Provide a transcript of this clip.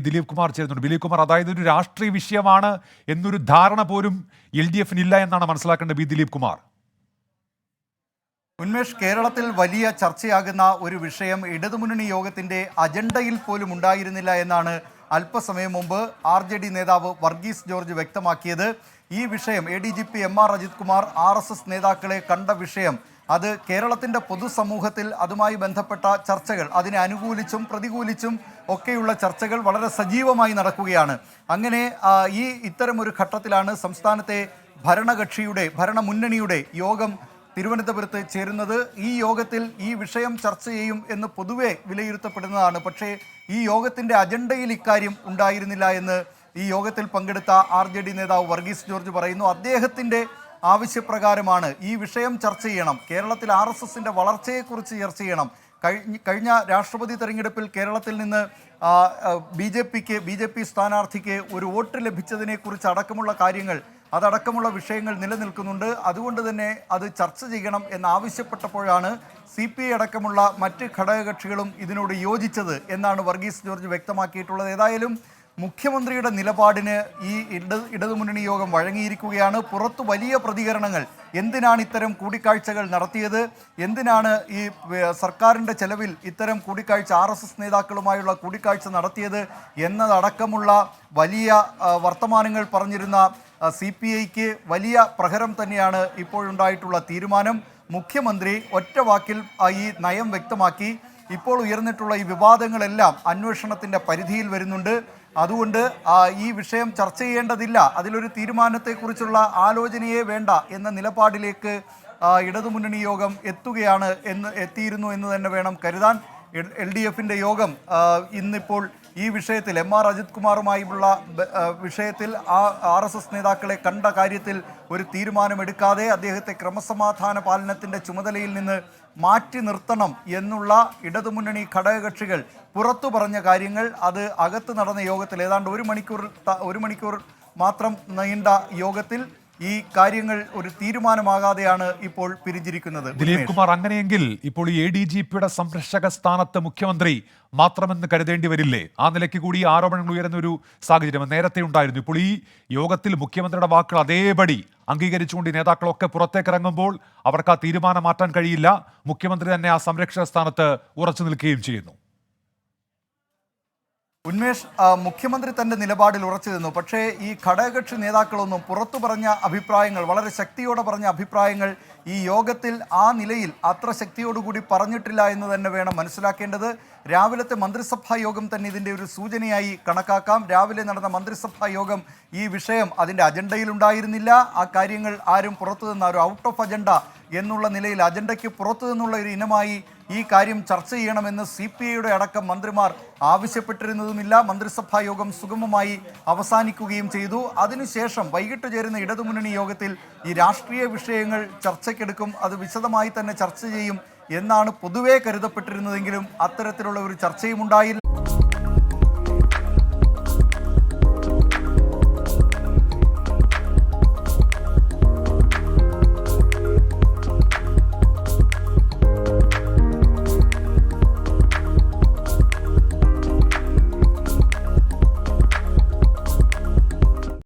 ദിലീപ് കുമാർ ചേരുന്നുണ്ട്. ദിലീപ് കുമാർ, അതായത് ഒരു രാഷ്ട്രീയ വിഷയമാണ് എന്നൊരു ധാരണ പോലും LDF ഇല്ല എന്നാണ് മനസ്സിലാക്കേണ്ടത്. ദിലീപ് കുമാർ, ഉന്മേഷ്, കേരളത്തിൽ വലിയ ചർച്ചയാകുന്ന ഒരു വിഷയം ഇടതുമുന്നണി യോഗത്തിന്റെ അജണ്ടയിൽ പോലും ഉണ്ടായിരുന്നില്ല എന്നാണ് അല്പസമയം മുമ്പ് RJD നേതാവ് വർഗീസ് ജോർജ് വ്യക്തമാക്കിയത്. ഈ വിഷയം ADGP MR Ajith Kumar RSS നേതാക്കളെ കണ്ട വിഷയം, അത് കേരളത്തിൻ്റെ പൊതുസമൂഹത്തിൽ അതുമായി ബന്ധപ്പെട്ട ചർച്ചകൾ, അതിനെ അനുകൂലിച്ചും പ്രതികൂലിച്ചും ഒക്കെയുള്ള ചർച്ചകൾ വളരെ സജീവമായി നടക്കുകയാണ്. അങ്ങനെ ഇത്തരം ഒരു ഘട്ടത്തിലാണ് സംസ്ഥാനത്തെ ഭരണമുന്നണിയുടെ യോഗം തിരുവനന്തപുരത്ത് ചേരുന്നത്. ഈ യോഗത്തിൽ ഈ വിഷയം ചർച്ച ചെയ്യും എന്ന് പൊതുവെ വിലയിരുത്തപ്പെടുന്നതാണ്. പക്ഷേ ഈ യോഗത്തിൻ്റെ അജണ്ടയിൽ ഇക്കാര്യം ഉണ്ടായിരുന്നില്ല എന്ന് ഈ യോഗത്തിൽ പങ്കെടുത്ത RJD നേതാവ് വർഗീസ് ജോർജ് പറയുന്നു. അദ്ദേഹത്തിൻ്റെ ആവശ്യപ്രകാരമാണ് ഈ വിഷയം ചർച്ച ചെയ്യണം, കേരളത്തിൽ RSSന്റെ വളർച്ചയെക്കുറിച്ച് ചർച്ച ചെയ്യണം. കഴിഞ്ഞ രാഷ്ട്രപതി തെരഞ്ഞെടുപ്പിൽ കേരളത്തിൽ നിന്ന് BJP സ്ഥാനാർത്ഥിക്ക് ഒരു വോട്ട് ലഭിച്ചതിനെക്കുറിച്ച് അടക്കമുള്ള കാര്യങ്ങൾ, അതടക്കമുള്ള വിഷയങ്ങൾ നിലനിൽക്കുന്നുണ്ട്. അതുകൊണ്ട് തന്നെ അത് ചർച്ച ചെയ്യണം എന്നാവശ്യപ്പെട്ടപ്പോഴാണ് CPI അടക്കമുള്ള മറ്റ് ഘടകകക്ഷികളും ഇതിനോട് യോജിച്ചത് എന്നാണ് വർഗീസ് ജോർജ് വ്യക്തമാക്കിയിട്ടുള്ളത്. ഏതായാലും മുഖ്യമന്ത്രിയുടെ നിലപാടിന് ഈ ഇടതുമുന്നണി യോഗം വഴങ്ങിയിരിക്കുകയാണ്. പുറത്തു വലിയ പ്രതികരണങ്ങൾ, എന്തിനാണ് ഇത്തരം കൂടിക്കാഴ്ചകൾ നടത്തിയത്, എന്തിനാണ് ഈ സർക്കാരിൻ്റെ ചെലവിൽ ഇത്തരം കൂടിക്കാഴ്ച RSS നേതാക്കളുമായുള്ള കൂടിക്കാഴ്ച നടത്തിയത് എന്നതടക്കമുള്ള വലിയ വർത്തമാനങ്ങൾ പറഞ്ഞിരുന്ന CPIക്ക് വലിയ പ്രഹരം തന്നെയാണ് ഇപ്പോഴുണ്ടായിട്ടുള്ള തീരുമാനം. മുഖ്യമന്ത്രി ഒറ്റ വാക്കിൽ ഈ നയം വ്യക്തമാക്കി. ഇപ്പോൾ ഉയർന്നിട്ടുള്ള ഈ വിവാദങ്ങളെല്ലാം അന്വേഷണത്തിൻ്റെ പരിധിയിൽ വരുന്നുണ്ട്. അതുകൊണ്ട് ഈ വിഷയം ചർച്ച ചെയ്യേണ്ടതില്ല, അതിലൊരു തീരുമാനത്തെക്കുറിച്ചുള്ള ആലോചനയെ വേണ്ട എന്ന നിലപാടിലേക്ക് ഇടതുമുന്നണി യോഗം എത്തിയിരുന്നു എന്ന് തന്നെ വേണം കരുതാൻ. LDFന്റെ യോഗം ഇന്നിപ്പോൾ ഈ വിഷയത്തിൽ MR അജിത് കുമാറുമായുള്ള വിഷയത്തിൽ RSS നേതാക്കളെ കണ്ട കാര്യത്തിൽ ഒരു തീരുമാനമെടുക്കാതെ അദ്ദേഹത്തെ ക്രമസമാധാന പാലനത്തിൻ്റെ ചുമതലയിൽ നിന്ന് മാറ്റി നിർത്തണം എന്നുള്ള ഇടതുമുന്നണി ഘടകകക്ഷികൾ പുറത്തു പറഞ്ഞ കാര്യങ്ങൾ, അത് അകത്ത് നടന്ന യോഗത്തിൽ ഏതാണ്ട് ഒരു മണിക്കൂർ മാത്രം നീണ്ട യോഗത്തിൽ ഈ കാര്യങ്ങൾ ഒരു തീരുമാനമാകാതെയാണ് ഇപ്പോൾ പിരിഞ്ഞിരിക്കുന്നത്. ദിലീപ് കുമാർ, അങ്ങനെയെങ്കിൽ ഇപ്പോൾ ഈ ADGPയുടെ സംരക്ഷക സ്ഥാനത്ത് മുഖ്യമന്ത്രി മാത്രമെന്ന് കരുതേണ്ടി വരില്ലേ? ആ നിലയ്ക്ക് കൂടി ആരോപണങ്ങൾ ഉയരുന്ന ഒരു സാഹചര്യം നേരത്തെ ഉണ്ടായിരുന്നു. ഇപ്പോൾ ഈ യോഗത്തിൽ മുഖ്യമന്ത്രിയുടെ വാക്കുകൾ അതേപടി അംഗീകരിച്ചുകൊണ്ട് നേതാക്കളൊക്കെ പുറത്തേക്കിറങ്ങുമ്പോൾ അവർക്ക് ആ തീരുമാനം മാറ്റാൻ കഴിയില്ല. മുഖ്യമന്ത്രി തന്നെ ആ സംരക്ഷക സ്ഥാനത്ത് ഉറച്ചു നിൽക്കുകയും ചെയ്യുന്നു. ഉന്മേഷ്, മുഖ്യമന്ത്രി തന്റെ നിലപാടിൽ ഉറച്ചു നിന്നു. പക്ഷേ ഈ ഘടകകക്ഷി നേതാക്കളൊന്നും പുറത്തു പറഞ്ഞ അഭിപ്രായങ്ങൾ, വളരെ ശക്തിയോടെ പറഞ്ഞ അഭിപ്രായങ്ങൾ ഈ യോഗത്തിൽ ആ നിലയിൽ അത്ര ശക്തിയോടുകൂടി പറഞ്ഞിട്ടില്ല എന്ന് തന്നെ വേണം മനസ്സിലാക്കേണ്ടത്. രാവിലത്തെ മന്ത്രിസഭാ യോഗം തന്നെ ഇതിൻ്റെ ഒരു സൂചനയായി കണക്കാക്കാം. രാവിലെ നടന്ന മന്ത്രിസഭാ യോഗം ഈ വിഷയം അതിൻ്റെ അജണ്ടയിൽ ഉണ്ടായിരുന്നില്ല. ആ കാര്യങ്ങൾ ആരും പുറത്തു നിന്ന ഒരു ഔട്ട് ഓഫ് അജണ്ട എന്നുള്ള നിലയിൽ അജണ്ടയ്ക്ക് പുറത്തു നിന്നുള്ള ഒരു ഇനമായി ഈ കാര്യം ചർച്ച ചെയ്യണമെന്ന് CPIയുടെ അടക്കം മന്ത്രിമാർ ആവശ്യപ്പെട്ടിരുന്നതുമില്ല. മന്ത്രിസഭാ യോഗം സുഗമമായി അവസാനിക്കുകയും ചെയ്തു. അതിനുശേഷം വൈകിട്ട് ചേരുന്ന ഇടതുമുന്നണി യോഗത്തിൽ ഈ രാഷ്ട്രീയ വിഷയങ്ങൾ ചർച്ചയ്ക്കെടുക്കും, അത് വിശദമായി തന്നെ ചർച്ച ചെയ്യും എന്നാണ് പൊതുവേ കരുതപ്പെട്ടിരുന്നതെങ്കിലും അത്തരത്തിലുള്ള ഒരു ചർച്ചയും ഉണ്ടായില്ല.